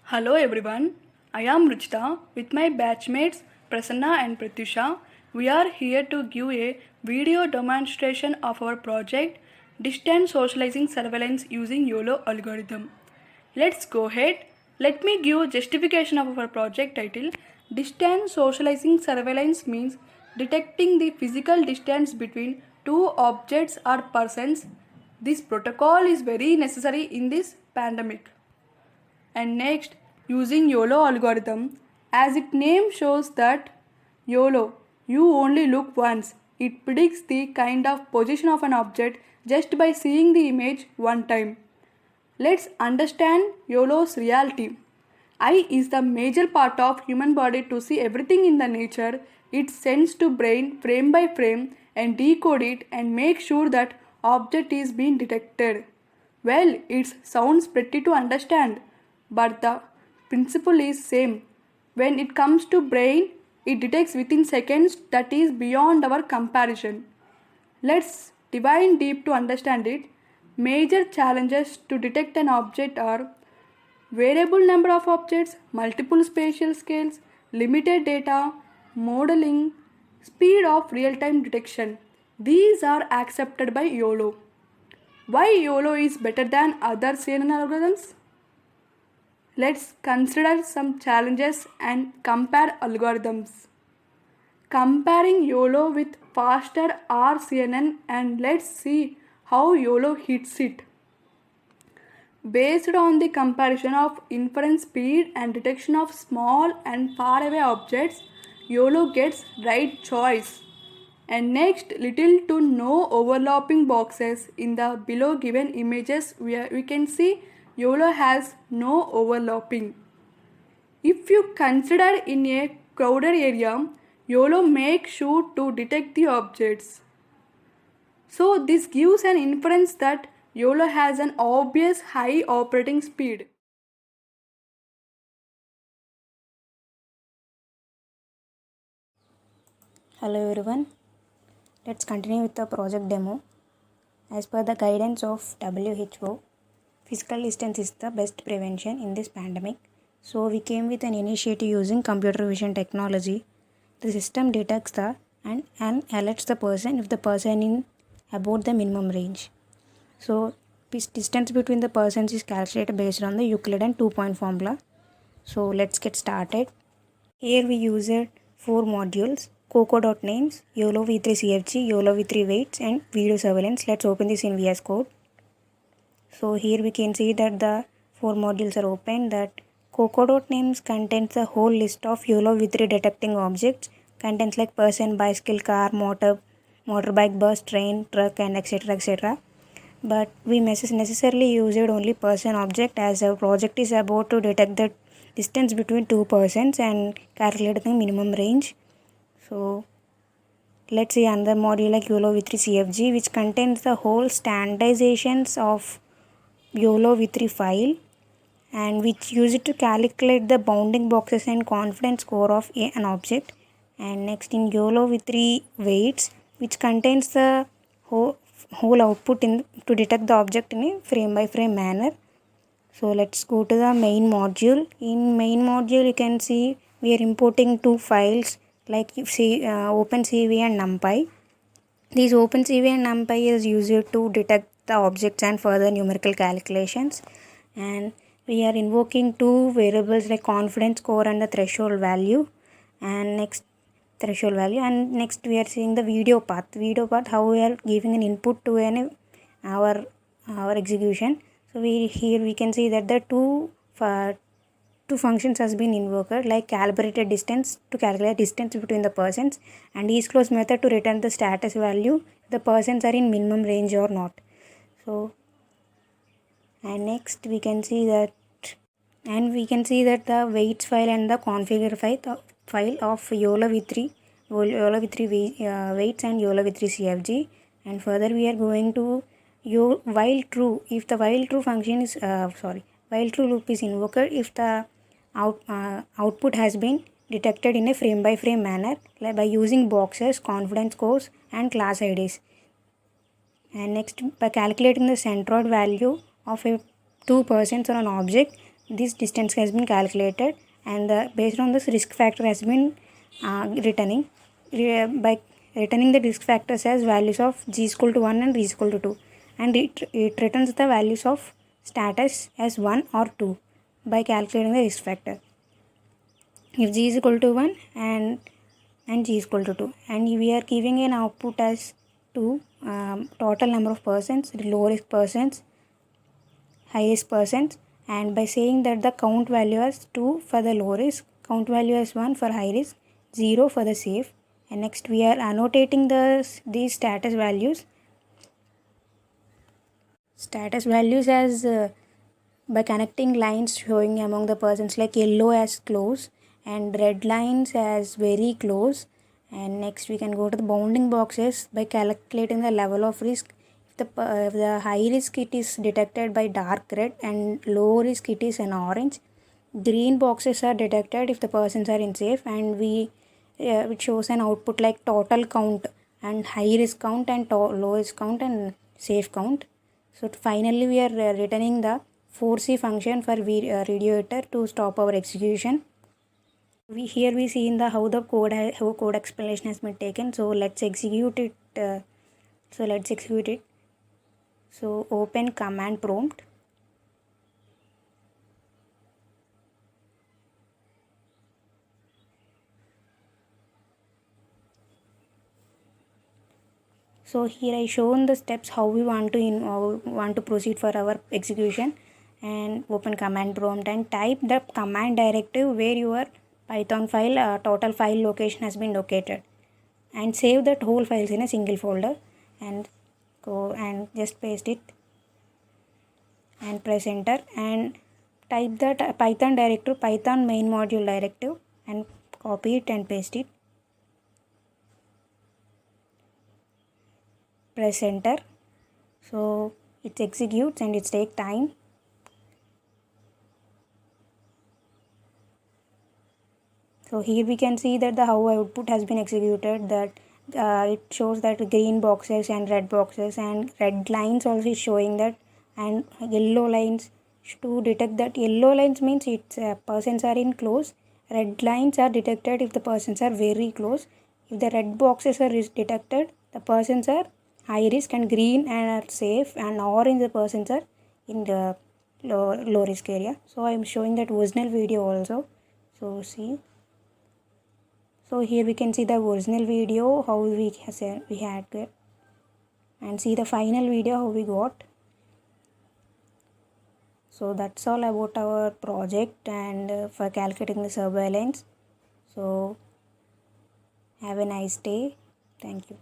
Hello everyone, I am Ruchita with my batchmates Prasanna and Pratyusha. We are here to give a video demonstration of our project Distant Socializing Surveillance using YOLO algorithm. Let's go ahead. Let me give justification of our project title. Distant Socializing Surveillance means detecting the physical distance between two objects or persons. This protocol is very necessary in this pandemic. And next, using YOLO algorithm, as its name shows that YOLO, you only look once. It predicts the kind of position of an object just by seeing the image one time. Let's understand YOLO's reality. Eye is the major part of human body to see everything in the nature. It sends to brain frame by frame and decode it and make sure that object is being detected. Well, it sounds pretty to understand, but the principle is same. When it comes to brain, it detects within seconds, that is beyond our comparison. Let's dive deep to understand it. Major challenges to detect an object are variable number of objects, multiple spatial scales, limited data, modeling, speed of real-time detection. These are accepted by YOLO. Why YOLO is better than other CNN algorithms? Let's consider some challenges and compare algorithms. Comparing YOLO with faster RCNN, and let's see how YOLO hits it. Based on the comparison of inference speed and detection of small and far away objects, YOLO gets right choice. And next, little to no overlapping boxes in the below given images where we can see YOLO has no overlapping. If you consider in a crowded area, YOLO makes sure to detect the objects. So this gives an inference that YOLO has an obvious high operating speed. Hello everyone, let's continue with the project demo. As per the guidance of WHO, physical distance is the best prevention in this pandemic. So we came with an initiative using computer vision technology. The system detects and alerts the person if the person is about the minimum range. So distance between the persons is calculated based on the Euclidean 2-point formula. So let's get started. Here we used 4 modules: Coco.names, YOLO v3 CFG, YOLO v3 weights, and video surveillance. Let's open this in VS Code. So here we can see that the 4 modules are open. That Coco.names contains a whole list of YOLO v3 detecting objects, contains like person, bicycle, car, motorbike, bus, train, truck, and etc. But we necessarily used only person object, as our project is about to detect the distance between two persons and calculate the minimum range. So let's see another module like YOLO v3 CFG, which contains the whole standardizations of YOLO v3 file, and which use it to calculate the bounding boxes and confidence score of an object. And next in YOLO v3 weights, which contains the whole output to detect the object in a frame by frame manner. So let's go to the main module. In main module you can see we are importing two files like OpenCV and NumPy. These OpenCV and NumPy is used to detect the objects and further numerical calculations, and we are invoking two variables like confidence score and the threshold value. And next we are seeing the video path how we are giving an input to our execution. So here we can see that the two functions has been invoked, like calibrated distance to calculate distance between the persons, and isClose method to return the status value the persons are in minimum range or not. So and next we can see that the weights file and the configure file of YOLO v3 weights and YOLO v3 CFG. And further we are going to while true, if the while true function is while true loop is invoked if the output has been detected in a frame by frame manner, like by using boxes, confidence scores, and class IDs. And next, by calculating the centroid value of two persons on an object, this distance has been calculated, and based on this risk factor has been by returning the risk factors as values of g is equal to 1 and g is equal to 2, and it returns the values of status as 1 or 2 by calculating the risk factor. If g is equal to 1 and g is equal to 2, and we are giving an output as 2, total number of persons, low risk persons, high risk persons, and by saying that the count value is 2 for the low risk, count value is 1 for high risk, 0 for the safe, and next we are annotating these status values as by connecting lines showing among the persons, like yellow as close and red lines as very close. And next we can go to the bounding boxes by calculating the level of risk. If the high risk, it is detected by dark red, and low risk it is an orange. Green boxes are detected if the persons are in safe, and it shows an output like total count and high risk count and low risk count and safe count. So finally we are returning the force function for radiometer to stop our execution. Here we see in the how code explanation has been taken. So let's execute it. So open command prompt. So here I shown the steps how we want to proceed for our execution, and open command prompt and type the command directive where your Python file total file location has been located, and save that whole files in a single folder, and go and just paste it and press enter, and type that Python directive, Python main module directive, and copy it and paste it. Press enter. So it executes and it takes time. So here we can see that the how output has been executed, that it shows that green boxes and red boxes, and red lines also is showing that, and yellow lines. To detect that, yellow lines means it's persons are in close, red lines are detected if the persons are very close. If the red boxes are detected, the persons are high risk, and green and are safe, and orange the persons are in the low risk area. So I am showing that original video also. So see. So here we can see the original video how we had it, and see the final video how we got. So that's all about our project and for calculating the surveillance. So have a nice day. Thank you.